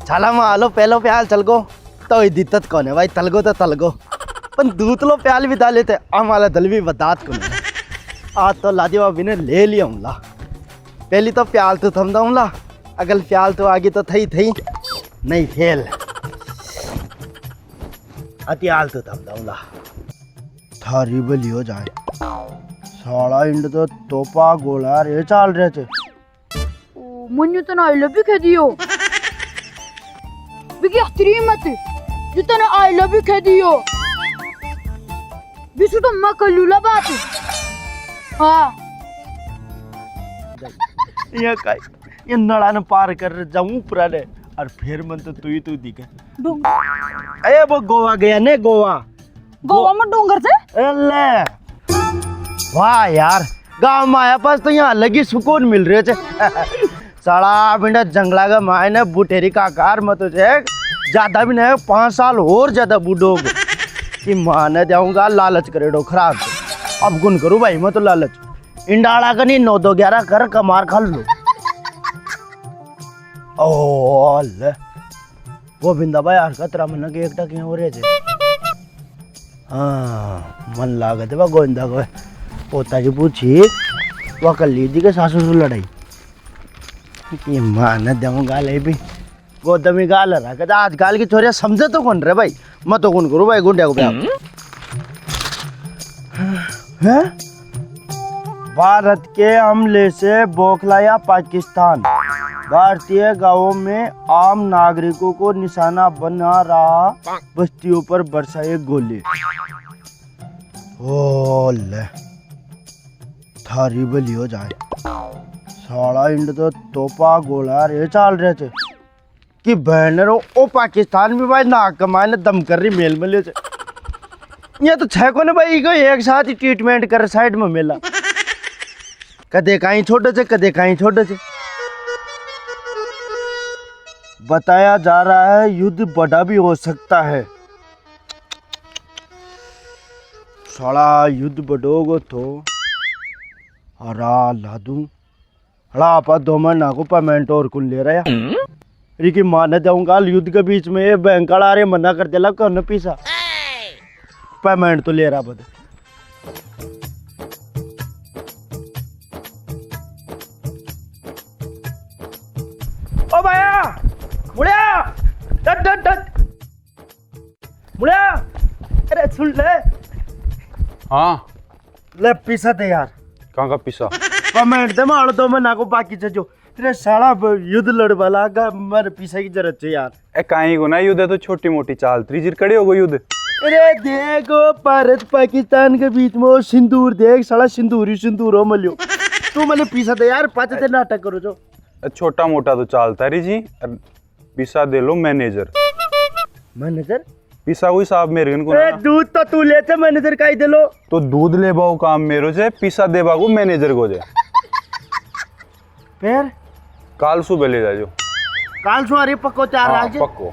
चला मग आलो पेलो प्याल चल गो तो दित्तत कोण आहे बाई तलगो तर तलगो पण दूतलो प्याल भी डाले थे आम्हाला दलवी बदात को आज तो लादी बाबी ने ले लिया हमला पहली तो प्याल तो थम दाऊंला अगल प्याल तो आगे तो थई थई नहीं फेल अति आल तो थम दाऊंला थारी बली हो जाए साला इंड तो तोपा गोला रे चाल रहे थे मन्यू तो आई लव यू कह दियो बिकी हतरी मत जितना आई लव यू कह दियो बिसु तो मैं कलूला बात हाँ ये काय ये नळानं पार कर जाऊं पुराने और फिर मन तो तू दिखे अरे वो गोवा गया ने गोवा गोवा में डोंगर से अल्ले वाह यार गांव में आया पास तो यहाँ लगी सुकून मिल रहे थे साला बिंडा जंगला का मायने बुटेरी का कार मत हो जाए ज्यादा भी नहीं 5 साल और ज्यादा बूढ़ोगे कि माने जाऊंगा लालच करे डो खराब अब गुन करूँ भाई मैं तो लालच इंडाड़ा का नहीं 9-2-11 कर कमार खा लो ओ ले वो बिंदा भाई यार कतरा मन के एकटा क्यों हो रहे थे हाँ मन लागत है गोविंदा को पोता जी पूछी वो कर ली थी कि सासू से लड़ाई कि मान दूंगा ले भी गोदमी गाल रहा कहते आजकल की छोरिया समझे तो कौन रे भाई मैं तो कौन करूँ भाई गुंडिया को है भारत के हमले से बौखलाया पाकिस्तान भारतीय गांवों में आम नागरिकों को निशाना बना रहा बस्तियों पर बरसाए गोले ओ ले थारी बली हो जाए साला इंड तो तोपा गोला रे चाल रहे थे कि बहनरो ओ पाकिस्तान भी भाई नाक कमाए ने दम कर रही मेल मिले थे ये तो छह को ने भाई को एक साथ ही ट्रीटमेंट कर साइड में मिला कदे कहीं छोटे से कदे कहीं छोटे से बताया जा रहा है युद्ध बड़ा भी हो सकता है साला युद्ध बढ़ोगो तो हरा लादू हड़ा आप 2 महीना को पेमेंट और कुल ले रहा है रिकी माने जाऊंगा युद्ध के बीच में ये बैंक आ रहे मना कर दिला कौन पीसा पेमेंट तो ले रहा बद ओ भैया मुड़िया डट डट डट मुड़िया अरे सुन ले हाँ ले पीसा दे यार कहाँ का पिसा पेमेंट दे मारो 2 महीना को बाकी से जो तेरे साला युद्ध लड़ वाला का मर पीसा की जरूरत है यार ए काहे को ना युद्ध है तो छोटी मोटी चाल त्रिजिर खड़े हो गए युद्ध अरे देखो भारत पाकिस्तान के बीच में वो सिंदूर देख साला सिंदूर ही सिंदूर हो मलियो तू मैंने पीसा दे यार 5 दिन नाटक करो जो छोटा मोटा तो चालता री जी पिसा दे लो मैनेजर मैनेजर पिसा कोई साहब मेरे को अरे दूध तो तू लेते मैनेजर का ही दे लो तो दूध ले बाऊ काम मेरो से पिसा दे बागू मैनेजर को जे फिर काल सुबह ले जाओ काल सुहारी पक्को 4 आज पक्को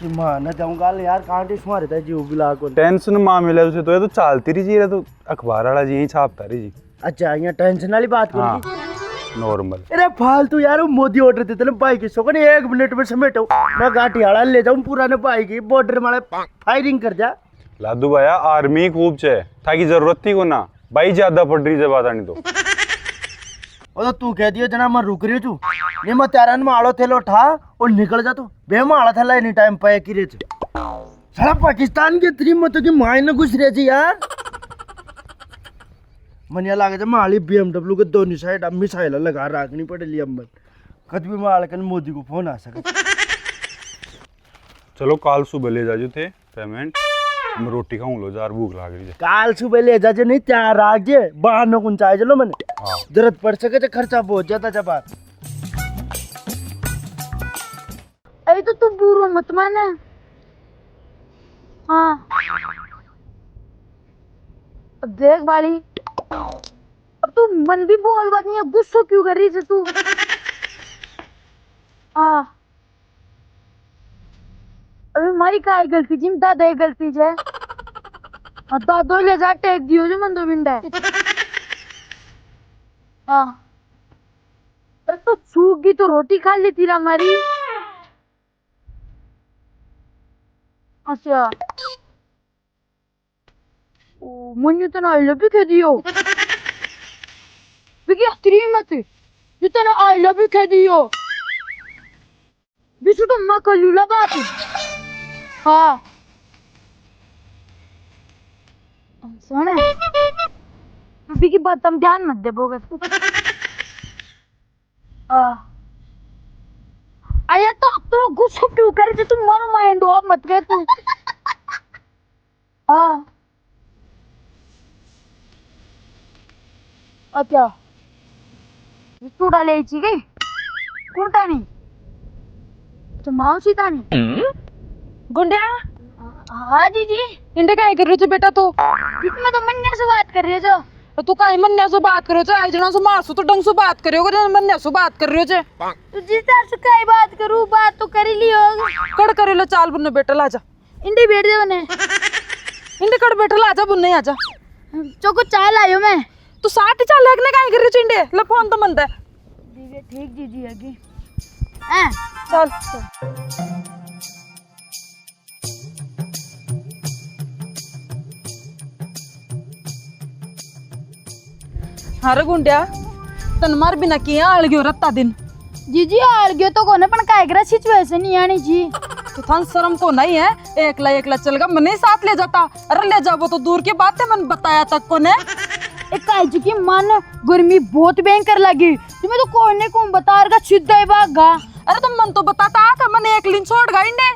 कि मान जाऊंगा यार कांटे सुहारे था जी उबला को टेंशन मामले उसे तो ये तो चालती रही जी तो अखबार वाला जी ही छापता रही जी अच्छा यहाँ टेंशन वाली बात हाँ, करी नॉर्मल अरे फालतू यार मोदी ऑर्डर देते ना बाइक की सोको 1 मिनट में समेटो मैं गाटियाड़ा ले जाऊं पुराने बाइक की बॉर्डर मारे फायरिंग कर जा लादू भैया आर्मी खूब छे ताकि जरूरत थी को ना भाई ज्यादा पड़ रही है बात आनी तो तो तू कह दियो जना मैं रुक रही हूँ नहीं मैं त्यारन में आड़ो थेलो उठा और निकल जा तू बे में आड़ा था एनी टाइम पे की रे साला पाकिस्तान के 3 मतों की मायने घुस रहे जी यार मन लागे माली BMW के दोनों साइड अब मिसाइल लगा रखनी पड़ेगी अब कद भी माल कर मोदी को फोन आ सके चलो काल सुबह ले जाजो थे पेमेंट मैं रोटी खाऊं लो जार भूख लाग रही है काल सुबह ले जाजे नहीं त्यार राजे बहानो कुन चाहे चलो मैंने जरूरत पड़ सके तो खर्चा बहुत ज्यादा जब अरे तो तू बुरो मत माने हाँ अब देख बाली अब तू मन भी बोल बात नहीं है गुस्सा क्यों कर रही है तू हाँ अरे मारी का गलती जी दादा गलती है दादो ले जा टेक दियो जो मन 2 मिनट है हाँ पर तो सूख गई तो रोटी खा लेती ना हमारी। अच्छा ओ मुझे तो ना आई लव यू कह दियो बिकी तेरी मत ये तो ना आई लव यू कह दियो बिसु तो मां कर लूला बात। हाँ सुन बिकी की बात तुम ध्यान मत दे बोगस। आया तो अब तो गुस्सा क्यों कर रहे तुम मारो माइंड ऑफ मत कर तू। हाँ अच्छा तू डाले ची गई कौन तानी तो माउसी तानी गुंडिया हाँ जी इंडे काय कर रहे हो बेटा तू मैं तो मन्ने से बात कर रही हो तो तू काय मन्या से बात कर रहे हो आई जना से मासू तो ढंग से बात कर रहे हो मन्या से बात कर रहे हो तो जिस तरह से काय बात करूं बात तो कर ही ली होगी। कड़ करे लो चाल बुन्ने बेटा लाजा इंडे बैठ दे बने इंडे कड़ बैठा लाजा बुन्ने आजा चोको चाल आयो मैं तू साथ ही चाल लगने काय कर रही हो इंडे ले फोन तो मंदा है दीदी ठीक जी आगे हैं चल अरे गुंड्या तन मार बिना किया आळ गयो रत्ता दिन जी आड़ गयो तो कोने पण काय करा सिचुएशन नहीं आनी जी तो थान शर्म को नहीं है एकला चलगा मने साथ ले जाता अरे ले जाबो तो दूर की बात है मन बताया तक कोने एक काय जी की मन गर्मी बहुत भयंकर लगी तुम्हें तो कोने को बता रहा सीधा ही भागा। अरे तुम मन तो बताता था मैंने एक लिन छोड़ गई ने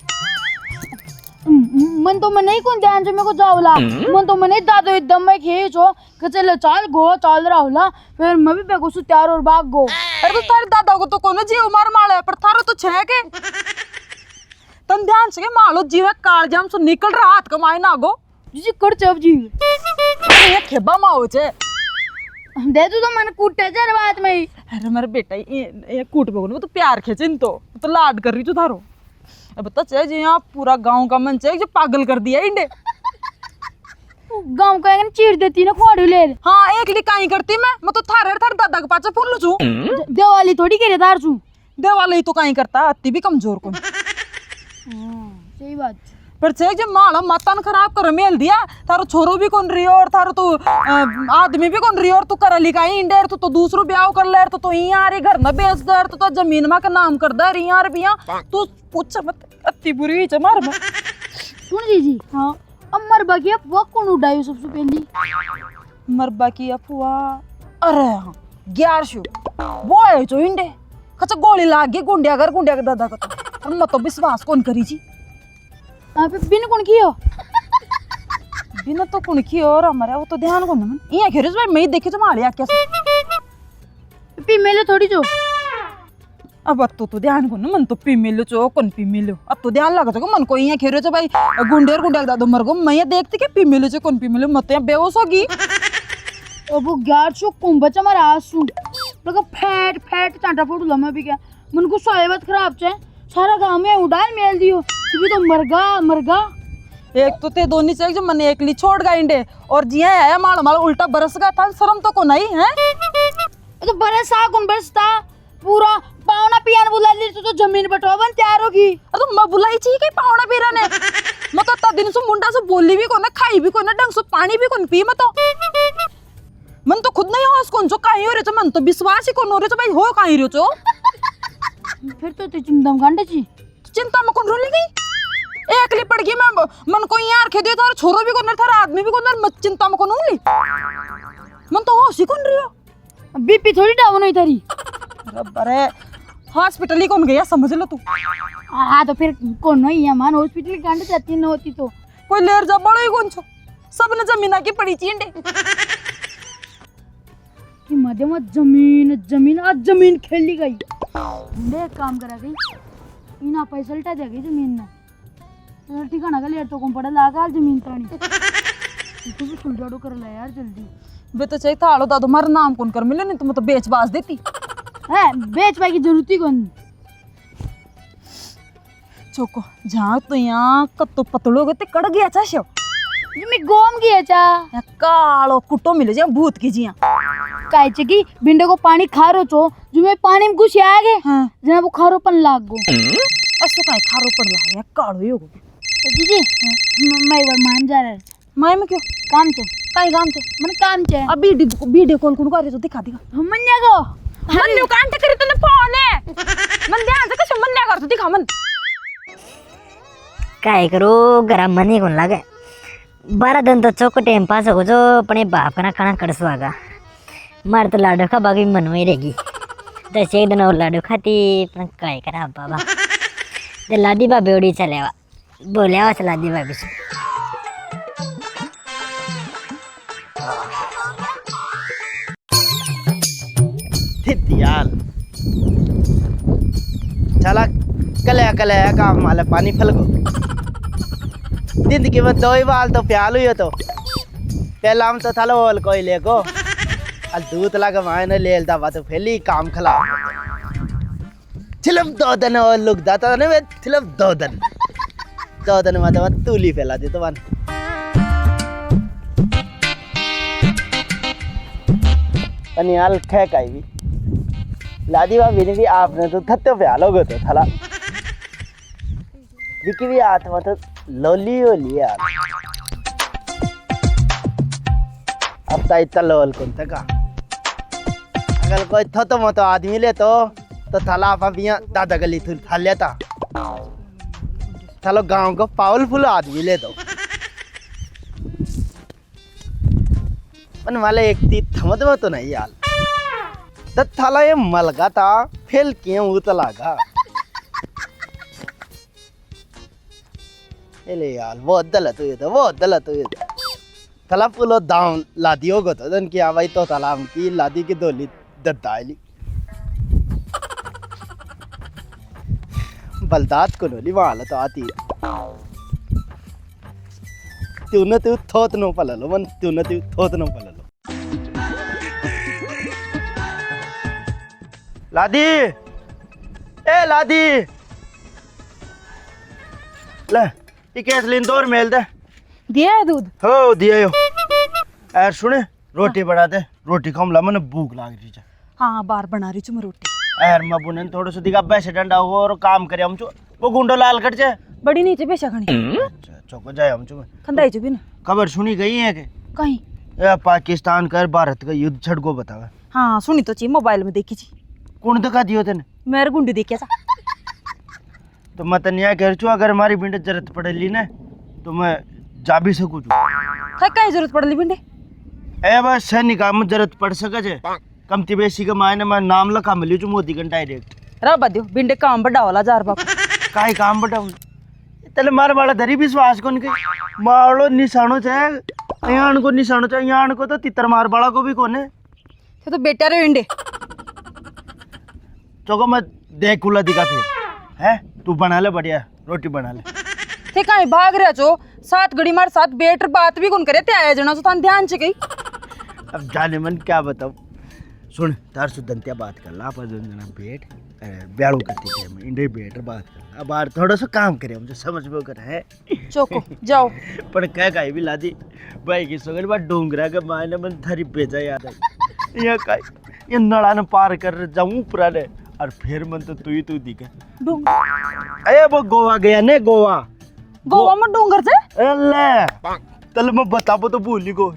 मन तो मन नहीं कौन ध्यान से मेरे को जावला मन तो मन दादो एकदम में खेचो चलो चाल गो चाल रहा होला फिर मैं भी बेगो से तैयार और भाग गो। अरे तो तारे दादा को तो कोने जी उमर माले पर थारो तो छे के तन ध्यान से के मालो जीव काल जाम से निकल रहा हाथ कमाए ना गो जी कर चब जी ये खेबा माओ छे दे तू तो मन कूटे जर बात में ही। अरे मेरे बेटा ये कूट बगो तो प्यार खेचिन तो लाड कर रही तू थारो अब तो चे जी यहाँ पूरा गांव का मन चे जो पागल कर दिया इंडे गांव का चीर देती ना खोड़ी ले हाँ एक लिकाई करती मैं तो थारे दादा के पाचे फुल छू देवाली थोड़ी करे तार छू देवाली तो काई करता अति भी कमजोर को सही बात पर छे जब माला मतन खराब कर मेल दिया थारो छोरो भी कौन रही और थारो तो आदमी भी कौन रही और तू कर लिकाई इंडे तो दूसरो ब्याह कर ले तो यहाँ रे घर न बेच दर तो जमीन मा का नाम कर दर यहाँ रे बिया तू पूछ मत अति बुरी हुई मार मैं सुन जी हाँ अमर बाकी अफवाह कौन उड़ाई सबसे पहली मरबा की अफवाह अरे हाँ 1100 वो है जो इंडे खचा गोली लाग गई गुंडिया के दादा का तो मैं तो विश्वास कौन करी जी बिन कौन कियो बिना तो कौन की और हमारे वो तो ध्यान को न ये खेरिस भाई मैं देखे तो मारे क्या पी मेले थोड़ी जो अब तो ध्यान को न मन तो पी मिलो चो कौन पी मिलो अब तो ध्यान लगा तो मन को ये खेरे तो भाई गुंडे दादो मर गो मैं ये देखती के पी मिलो चो कौन पी मिलो मत यहाँ बेहोश होगी अब वो 1100 कुंभ चमार आसू लगा फैट चांटा फोटो लम्बा भी क्या मन को साहेबत खराब छे सारा गांव में उड़ान मेल दियो तू तो मरगा एक तो ते दोनी से जो मैंने एक ली छोड़ गई इंडे और जिया आया माल उल्टा बरस गया था शर्म तो को नहीं है तो बरसा कौन बरसता पूरा पावना पियान बुला ली तो जमीन बटवावन तैयार होगी तो मैं बुलाई चाहिए कि पावना पीरा ने मैं तो दिन से मुंडा से बोली भी कोना खाई भी कोना ढंग से पानी भी कोन पी मैं तो मन तो खुद नहीं होश कौन जो काई हो रे तो मन तो विश्वास ही कौन हो रे तो भाई हो काई रे तो फिर तो चिंता गांडे छी चिंता में कौन रोली गई एक ली पड़ गई मैं मन को यार खे दियो थारा छोरो भी कोन थारा आदमी भी कोन मत चिंता में कौन होली मन तो होश ही कौन रियो बीपी थोड़ी डाउन हुई थारी अरे हॉस्पिटल ही कौन गया समझ लो तू हाँ तो फिर कौन नहीं है मान हॉस्पिटल गांडे जाती न होती तो कोई लेर जा बड़ो ही कौन छो सब ने जमीन की पड़ी चींडे कि मध्य जमीन आज जमीन खेली गई देख काम करा गई इना पैसा लटा दे गई जमीन ना ठिकाना का लेट तो कौन पड़ा लागा जमीन तानी तू भी सुलझाड़ो कर ले यार जल्दी वे तो चाहिए था दादो मारा नाम कौन कर मिले नहीं तो मैं तो बेच बाज देती है बेच पाई की जरूरत ही कौन चोको जहाँ तो यहाँ कत्तो पतलो गए कड़ गया चा शेव मैं गोम गया चा कालो कुटो मिले जा भूत की जिया काय छे कि भिंडे को पानी खारो छो जो मैं पानी में घुस आगे हाँ जना वो खारोपन लाग गो असो काय खारो पड़ रहा है काड़ो ही होगो जीजी मैं एक बार मान जा रहा माय में क्यों काम छे काई काम छे मन काम छे अब वीडियो कॉल कोन करे तो दिखा दिखा मन जागो मन न्यू कांटे करे तने फोन है मन ध्यान से कसे मन कर तो दिखा मन काय करो गरम मनी कोण लागे 12 दिन तो चौको टाइम पास हो जो अपने बाप का खाना कड़सो आगा मार तो लाडो खा बाकी मन में रहेगी दस एक दिन और लाडो खाती पण काय करा बाबा ते लादी बाबी उड़ी चलेवा बोले आवाज लादी बाबी से यार चला कले काम माले पानी फलगो जिंदगी में 2 बाल तो प्याल हुई तो पहला हम तो थालो बोल कोई लेको अल दूध लगा मायने लेलता बात फैली काम खला सिर्फ 2 दिन और लुक दाता ने सिर्फ 2 दिन में तूली फैला दी तो वन पनियाल खे काई भी लादी भाभी ने भी आपने तो थत्ते प्यालोगे तो थला दिखी भी आत्मा तो लोली होली यार अब तो इतना लोल कौन था का अगर कोई थो मतो आदमी ले तो थला आप यहाँ दादा गली थी थल लेता थलो गांव को पावरफुल आदमी ले तो मन वाले एक ती थमत में तो नहीं यार तो थला ये मलगा था फेल क्यों उतलागा ले यार वो गलत हुई तो थला पुलो दाम लादी होगा तो दन की आवाई तो तलाम की लादी की दोली दत्ताली बलदात को नोली वाला तो आती तूने तू थोत नो पललो मन तूने तू थोत नो पललो लादी ए लादी ले ये कैस लिन दौर मेल दे दिया है दूध हो दिया यो यार सुने रोटी बना दे रोटी खाऊं ला मने भूख लाग रही है हाँ बार बना रही छू मैं रोटी यार मैं बुने थोड़ा सा दिखा बैसे डंडा हो और काम करे हम वो गुंडो लाल कट जाए बड़ी नीचे पेशा खणी अच्छा चौको जाए हम खंदाई चुभी ना खबर सुनी गई है कि कहीं ये पाकिस्तान कर भारत का युद्ध छड़को बतावा हाँ सुनी तो चाहिए मोबाइल में देखी छी कौन दिखा दियो तेने मेरे गुंडी देखिया सा तो मैं तनिया कह रही अगर हमारी बिंड जरूरत पड़ेली ना तो मैं जा भी सकूँ कहीं जरूरत पड़ली बिंडे ए बस सैनिक में जरूरत पड़ सके छे कमती बेसी के मायने मैं नाम लखा मिली छू मोदी गन डायरेक्ट रबा दियो बिंडे काम बड़ा होला जार बाप काई काम बटाऊ तले मार वाला धरी विश्वास कोन के मारो निशानो छे यान को निशानो छे यान को तो तितर मार वाला को भी कोने तो बेटा रे बिंडे चोको मैं देख कुला दिखा फिर है तू बना ले बढ़िया रोटी बना ले थे कहीं भाग रहा छो सात घड़ी मार साथ बेटर बात भी कौन करे ते आया जना तो थान ध्यान से गई अब जाने मन क्या बताऊं सुन तार सुदंतिया बात कर ला पर जना बेट ब्याड़ू करती थी हम इंडे बेटर बात कर अब यार थोड़ा सा काम करे हम जो समझ में कर है चोको जाओ पर कह काई भी लादी भाई की सगर बात डोंगरा के मायने मन थरी भेजा याद है ये काई ये नड़ा न पार कर जाऊं पुराने और फिर मन तो तू दिखे अरे वो गोवा गया ने गोवा में डोंगर से अल्ले तल मैं बताबो तो भूली गो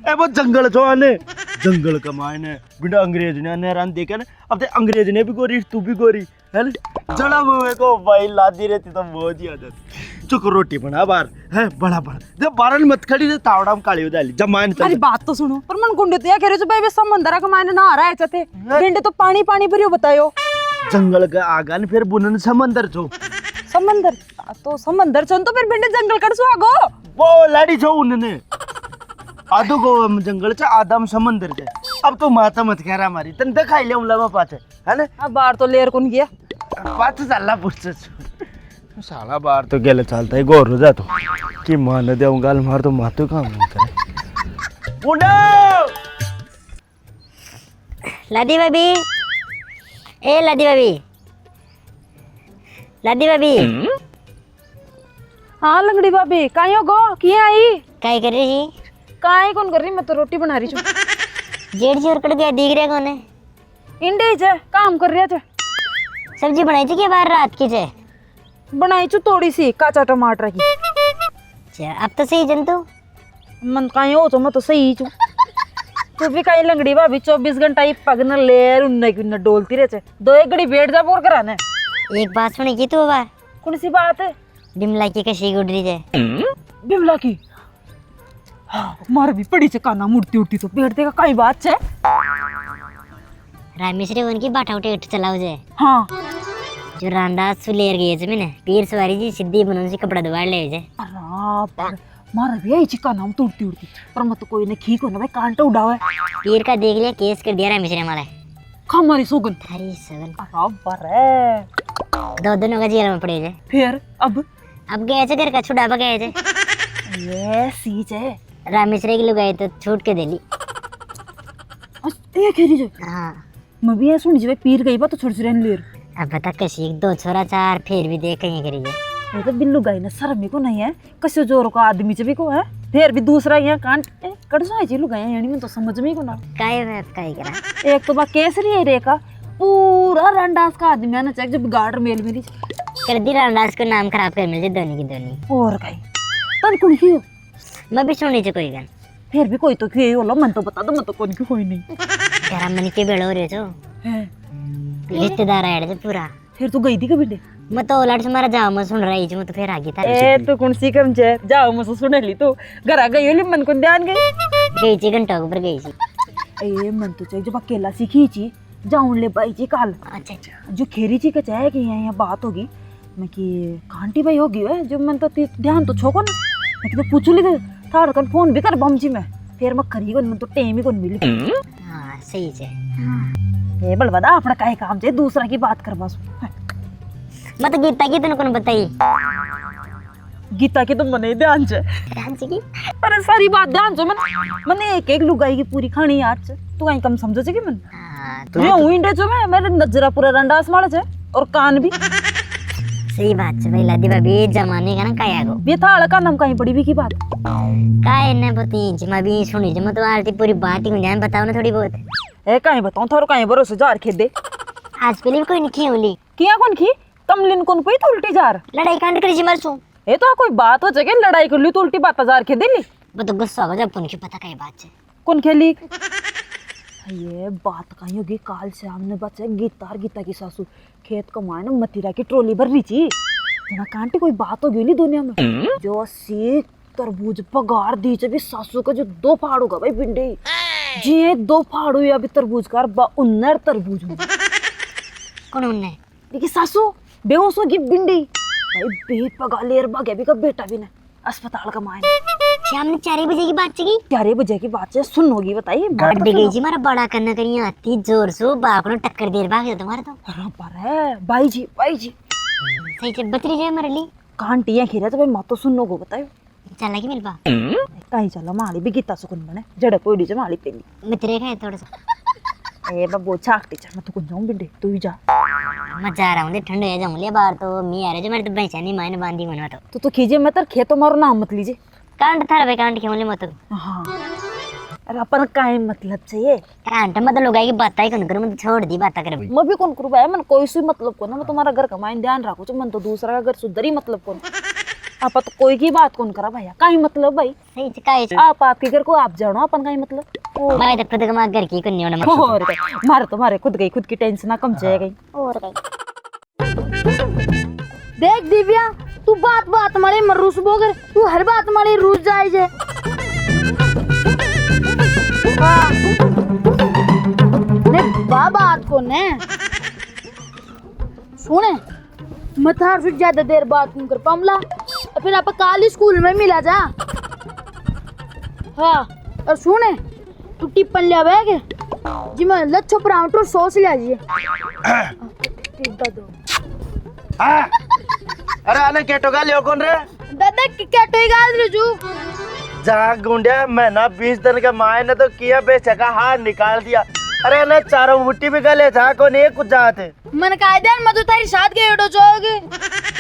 ए वो जंगल छो आने जंगल का मायने बिना अंग्रेज ने नेरान देखे ना अब ते अंग्रेज ने भी गोरी तू भी गोरी है जड़ा मुए को भाई लादी रहती तो बहुत ही आदत चुक रोटी बना बार है बड़ा जब बारन मत खड़ी रे तावड़ा में काली उदाली जब मायने अरे बात तो सुनो पर मन गुंडे तो या कह रहे हो भाई समंदर का मायने ना आ रहा है चते बिंडे तो पानी भरियो बतायो जंगल का आगान फिर बुनन समंदर छो समंदर तो समंदर छन तो फिर बिंडे जंगल कर सुआगो वो लाड़ी छो उन्ने आधो को जंगल से आधा में समंदर से अब तो माता मत कह रहा हमारी तन दिखाई ले उला पाछे है ना अब बाहर तो लेर कौन गया पाछ साला पुछ साला बाहर तो गेले चलता है गोर जा तो कि मान दे गाल मार तो मातो काम नहीं करे मुंडा लादी भाभी ए लादी भाभी हाँ लंगड़ी भाभी कायो गो किए आई काय कर रही काहे कौन कर रही मैं तो रोटी बना रही छू जेठ जी और कट गया दिख रहा कौन है? इंडे जे काम कर रहे थे। सब्जी बनाई थी क्या बाहर रात की जे? बनाई चु थोड़ी सी काचा टमाटर की। अच्छा अब तो सही जंतु। मन कहीं हो तो मैं तो सही चु। तू भी कहीं लंगड़ी भाभी 24 घंटा ही पगन लेर उन्ने की उन्ने डोलती रहते। दो एक घड़ी बैठ जा बोर कराने। एक बात सुनी की तू बार कौन सी बात है? बिमला की कशी गुडरी जे? बिमला की हाँ, मार भी पड़ी से काना मुड़ती उठती तो बैठ देगा कहीं बात है। रामेश्वरी उनकी बाटा उठे उठ चलाओ जे। हाँ जो रांडा सुलेर गई है मैंने पीर सवारी जी सीधी बनन से कपड़ा धोवाड़ ले जे। अरे मार भी आई चिका नाम तो उड़ती उड़ती पर मत कोई ने खी को ना भाई कांटा उड़ावे। पीर का देख लिया केस कर दिया रामेश्वरी हमारा। खमारी सोगन अरे सगन अरे बरे दो दिनों का जेल में पड़े जे। फिर अब गए थे घर का छुड़ावा गए थे। ये सीज है रामेश्वरी की लुगाई तो छूट के दिली। ये खेरी जो हाँ मैं भी ये सुनी जो पीर गई बा तो छोड़ छुड़न लेर। अब बता कशी दो छोरा चार फिर भी देख कहीं करी जे। ये तो बिल्लू गाई ना शर्मी को नहीं है कसे जोर को आदमी से भी को है फिर भी दूसरा यहाँ कांट कट सो है लुगाई यानी मैं तो समझ में को ना काय है काय करा। एक तो बा केसरी है रेखा पूरा रंडास का आदमी है ना चेक जब गार्ड मेल मेरी कर दी रामदास को नाम खराब कर मिल दोनी की दोनी। और कहीं तन कौन की हो मैं भी सुनी कोई गन फिर भी कोई तो की होला मन तो बता दो मैं तो कौन की कोई नहीं घर मन के बेड़ो रे जो है। रिश्तेदार आए थे पूरा। फिर तू गई थी कभी दे मैं तो लड़ से मारा जाओ मैं सुन रही थी मैं तो फिर आ गई था। ए तो कौन सी कम छे जाओ मुझसे सुन ली तो घर आ गई होली मन को ध्यान गई थी घंटा ऊपर गई थी। ए मन तो चाहिए जब अकेला सीखी ची जाऊं ले भाई जी काल। अच्छा अच्छा जो खेरी जी का चाहे कि यहाँ बात होगी मैं कि कांटी भाई होगी वे जो मन तो ध्यान तो छोको ना मैं तो पूछ ली थाड़ कन फोन भी कर बमजी में फिर मैं करी कौन मन तो टेम ही कौन मिली। हाँ सही है। ए बलवादा अपना काहे काम से दूसरा की बात कर बस। मैं तो गीता की तुमने कौन बताई? गीता की तो मने ध्यान से ध्यान से की अरे सारी बात ध्यान से मैंने एक एक लुगाई की पूरी खानी याद से तू कहीं कम समझो से कि मन हाँ ये हुई इंडे जो मैं मेरे नजरा पूरा रंडास मार से और कान भी सही बात है भाई लादी भाभी जमाने का ना काया गो ये था का नाम कहीं पड़ी भी की बात काय ने पति जमा भी सुनी जमा तो आरती पूरी बात ही जान बताओ ना थोड़ी बहुत। ए कहीं बताऊं थारो कहीं भरोसे जार खेद दे आज पहले भी कोई नहीं खेली किया कौन की तमलिन कौन कोई तो उल्टी जार लड़ाई कांड करी जी मरसू। ए तो कोई बात हो जगह लड़ाई कर ली तो उल्टी बात जार खेद ली वो तो गुस्सा हो जब कौन की पता काय बात है कौन खेली। ये बात कहीं होगी काल से हमने बचे गीता की सासू खेत कमाए ना मतीरा की ट्रोली भर रही थी जना कांटी कोई बात होगी ली दुनिया में जो सीख तरबूज पगार दी भी सासू का जो 2 फाड़ होगा भाई भिंडे जी 2 फाड़ हुई अभी तरबूज का 19 तरबूज कौन उन्ने देखिए सासू बेहोश होगी भिंडी भाई बे पगा लेर भागे भी का बेटा भी ना अस्पताल का मायने शाम ने 4 बजे की बात की 4 बजे की बात है सुन होगी बताइए गाड़ दे गई जी मारा बड़ा करना करी आती जोर से बाप ने टक्कर देर भाग गया तुम्हारा तो। अरे पर है भाई जी सही से बतरी जाए मारे ली कांटियां खीरा तो भाई मत तो सुन लोगो बतायो चला की मिलबा कहीं चलो माली भी गीता सुकून बने जड़े कोई डी माली पेली मित्रे का है थोड़ा सा ए बब्बो छाकटी चल मैं तो कुछ जाऊं बिंडे तू ही जा मैं जा रहा हूँ ठंड है जाऊँ ले बाहर तो मी आ रहे जो मेरे तो भैंसा नहीं मायने बांधी मना तो कीजिए मैं तेरे खेतों मारो नाम मत लीजिए कांट था भाई कांट क्यों ले मत हाँ अरे अपन काहे मतलब चाहिए कांट मत लोग की बात ही कौन करूँ मैं छोड़ दी बात कर मैं भी कौन करूँ भाई मन कोई सी मतलब को ना मैं तुम्हारा घर का माइन ध्यान रखो तो मन तो दूसरा का घर सुधरी मतलब कौन आप तो कोई की बात कौन करा भैया काहे मतलब भाई सही से काहे आप आपके घर को आप जानो अपन काहे मतलब मैं तो खुद का घर की करनी होना और मारे तो मारे खुद की टेंशन ना कम जाए गई और देख दिव्या तू बात बात मारे मरूस बोगर तू हर बात मारे रूस जाए जे ने बात को ने सुने मथार से ज्यादा देर बात नहीं कर पामला फिर आप काली स्कूल में मिला जा। हाँ और सुने तू टिप्पण ले आवे जी मैं लच्छो परांठो सॉस ले आजिए टिप्पा दो। अरे आने केटो का लियो कौन रे दादा केटो गाल रे जू जहाँ गुंडे महीना 20 दिन के माए ने तो किया बेचा का हाथ निकाल दिया। अरे ना चारों मुट्ठी भी गले जहाँ को नहीं कुछ जाते मन कायदे मैं तो तारी साथ गए उठो जोगे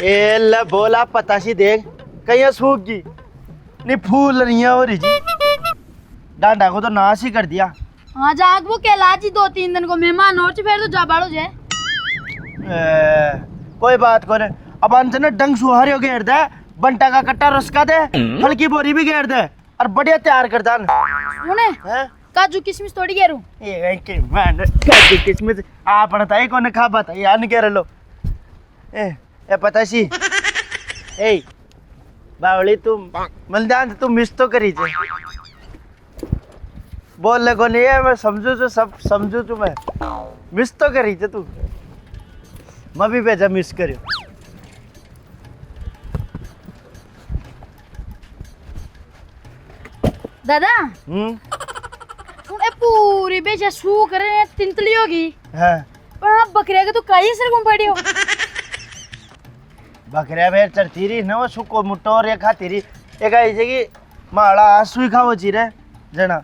ए ले बोला पताशी देख कहीं सूख गई नहीं फूल नहीं है और जी डांडा को तो नाश ही कर दिया हाँ जाग वो कहला जी 2-3 दिन को मेहमान और फिर तो जा बाड़ो जे कोई बात कोने अब अंत ने डंग सुहारियो घेर दे बंटा का कट्टा रसका दे हल्की बोरी भी घेर दे और बढ़िया तैयार कर दान सुने हैं काजू किशमिश थोड़ी घेरू ये के मान काजू किस्मत आप बताई कौन खा बताई यान कह लो ए पता सी ए बावली तुम मलदान तुम मिस तो करी जे बोल ले कोनी है मैं समझू तो सब समझू तू मैं मिस तो करी जे तू मैं भी भेजा मिस करियो दादा सुन ए पूरी बेचा सू करे तिंतली होगी हाँ पर आप बकरिया के तो काई सर घूम पड़ी हो बकरिया बेर चढ़ती रही ना वो सुको मुट्टो रे खाती रही एक ऐसे कि माड़ा आंसू ही खाओ चीरे जना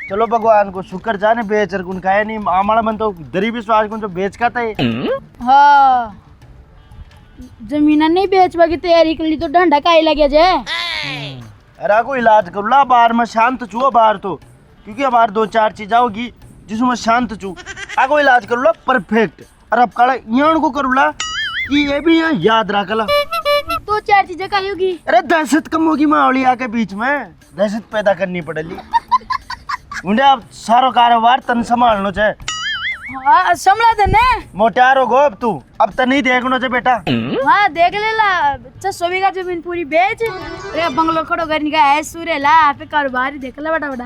चलो भगवान को शुक्र जाने बेचर कुन खाया नहीं आमाड़ा मन तो दरी विश्वास कुन जो बेच खाता है हाँ जमीन नहीं बेचवा की तैयारी कर ली तो डंडा काई लगे जे अरे को इलाज कर ला बाहर में शांत छुओ बाहर तो क्योंकि बाहर 2-4 चीज आओगी जिसमें शांत छू आगो इलाज कर ला परफेक्ट और अब काला यहाँ को कर ला कि ये भी यहाँ याद रख ला 2-4 चीजें काई होगी अरे दहशत कम होगी माहौली आके बीच में दहशत पैदा करनी पड़ेगी मुंडे अब सारो कारोबार तन संभालनो छे हाँ संभला देने मोटार हो गो अब तू अब तो नहीं देखनो छे बेटा हाँ देख ले ला 600 बीघा जमीन पूरी बेच अरे बंगलो खड़ो करने का है सूर्य ला पे कारोबार ही देख ले बड़ा बड़ा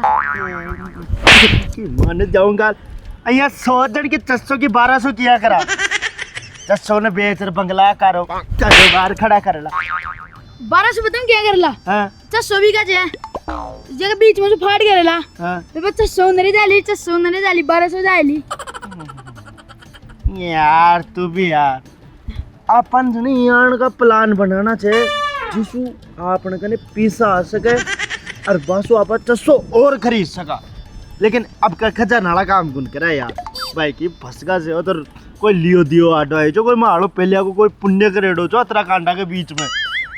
मान जाऊंगा अहिया 100 जन की 600 की 1200 किया करा 600 ने बेच बंगला कारोबार खड़ा कर ला 1200 बताऊं क्या कर ला हाँ 600 बीघा जे जगह बीच में से फाड़ कर ला हाँ तो 600 नरी डाली 600 नरी डाली 1200 डाली यार तू भी यार अपन ने यान का प्लान बनाना छे जिसु आपन कने पैसा आ सके और बासु आप 600 और खरीद सका लेकिन अब का खजाना काम गुन करा यार भाई की फसका से उधर कोई लियो दियो आडो है जो कोई मारो पहले को कोई पुण्य करेडो जो उत्तराखंड के बीच में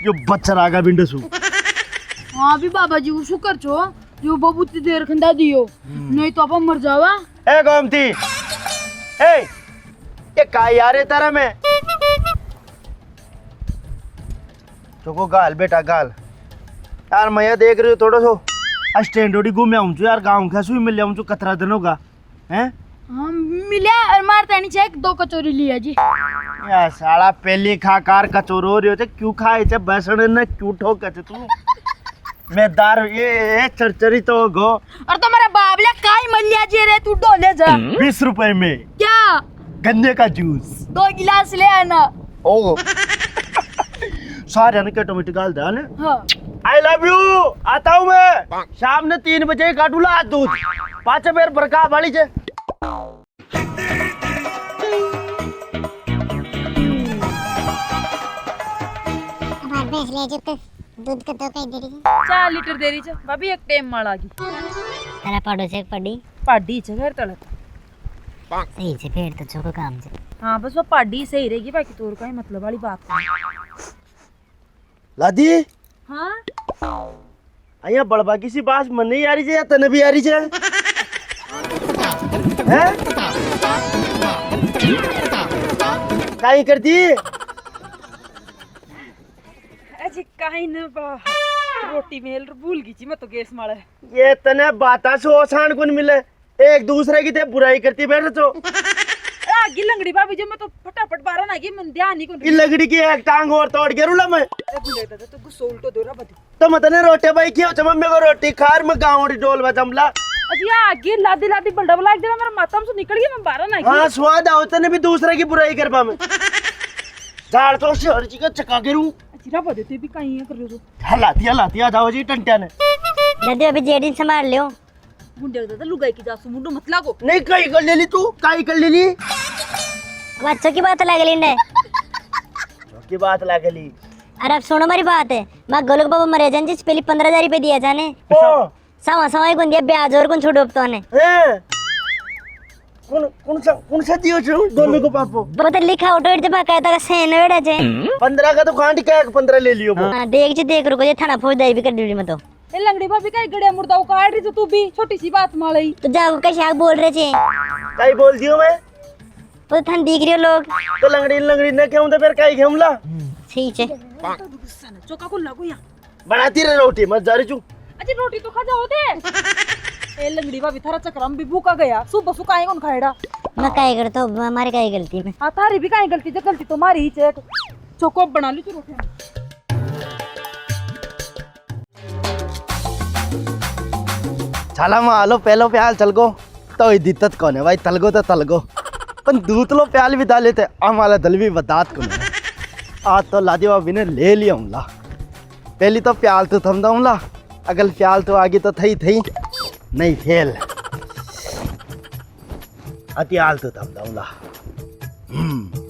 जो बच्चा का बिंडसु हाँ भी बाबा जी उसको कर छो जो बहुत देर खंदा दियो नहीं तो अपन मर जावा ए गोमती ए ये का यार है तारा में चोको गाल बेटा गाल यार मैं ये देख रही हूँ थोड़ा सो स्टैंड ओडी घूमे आऊँ यार गाँव का सुई मिल जाऊँ कतरा दिन होगा हैं हाँ मिला और मारता नहीं चाहिए 2 कचौरी लिया जी यार साला पहली खा कार कचोरो रही होते क्यों खाए थे बसण ने क्यों ठोक तू मैं दार ये चरचरी तो गो और तुम्हारा बाबला काई मलिया जी रे तू डोले जा 20 रुपए में क्या गन्ने का जूस 2 गिलास ले आना ओ सारे ने ऑटोमेटिक गाल दे ने हाँ आई लव यू आता हूँ मैं शाम ने 3 बजे काटूला दूध 5 बेर बरका वाली जे हमारे भैंस ले जो तो दूध का तो कई देरी 4 लीटर देरी छ भाभी एक टाइम माल आगी तारा पाडो से पड़ी पाडी छ घर तले सही से फेर तो छोको काम से हाँ बस वो पाडी सही रहेगी बाकी तोर का ही मतलब वाली बात नहीं लादी हाँ अया बड़बा किसी बात मन नहीं आ रही है या तने भी आ रही है हैं काई करती अजी काई न बा रोटी मेल भूल गई छी मैं तो गैस मारे ये तने बाता सो आसान कुन मिले एक दूसरे की ते बुराई करती बैठ तो आगी लंगड़ी भाभी जो मैं तो फटाफट बारह ना गई मन ध्यान नहीं ये लगड़ी की एक टांग और तोड़ के रुला मैं बुले दादा तो गुस्सा उल्टो दो रहा बदी तो मतने रोटे भाई क्यों मम्मी को रोटी खार में गाँव डोल में जमला अजी आगे लादी लादी बल्डा लाग दे मेरा माथा में से निकल गई मैं बारह ना हाँ स्वाद आओ तने भी दूसरे की बुराई कर पा मैं झाड़ तो शहर जी का चका के रू अजी रहा बदे भी कहीं कर रहे हो हलाती आ जाओ जी टंटिया ने दादी अभी जेडी संभाल लियो मुंडे दादा लुगाई की जासू मुंडो मत लागो नहीं कई कर ले ली तू काई कर ले ली बच्चों की बात लग ली की बात लागली अरे अब सुनो मेरी बात है मैं गोलक बाबा मरे जान जिस पहले 15,000 रुपए दिया जाने ओ सवा सवा गुन दिया ब्याज और गुन छोड़ो अब तो ने हैं कौन सा दियो छु दोनों को पापो बता लिखा ऑटो इट जब कहता का सेन वेड़ा जे 15 का तो खांड का 15 ले लियो वो हां देख जे देख रुको जे थाना फौजदारी भी कर दी मैं तो ए लंगड़ी भाभी का गड़िया मुर्दा उकाड़ रही तू भी छोटी सी बात मालई तो जाओ का शाक बोल रहे थे कई बोल दियो मैं तो थान दिख रहे हो लोग तो लंगड़ी लंगड़ी ने क्यों तो फिर कई घेमला ठीक है चौका को लागू यहाँ बनाती रहे रोटी मत जा रही चू अजी रोटी तो खा जाओ दे ए लंगड़ी भाभी थारा चक्रम भी भूखा गया सुबह सुखाए कौन खाएड़ा मैं काय कर तो हमारे काय गलती में हाँ तारी भी काहे गलती गलती तो मारी ही चेक चौको बना ली तू रोटी चला मालो पहलो प्याल चल गो तो ही दिक्कत कौन है भाई तलगो तो तलगो पण दूतलो प्याल भी डाले थे हमारा दल भी बतात को आज तो लादी बाबी ने ले लिया हूँ पहली तो प्याल तो थम दूँला अगल प्याल तो आगे तो थई थई नहीं फेल अति आल तो थम दूँला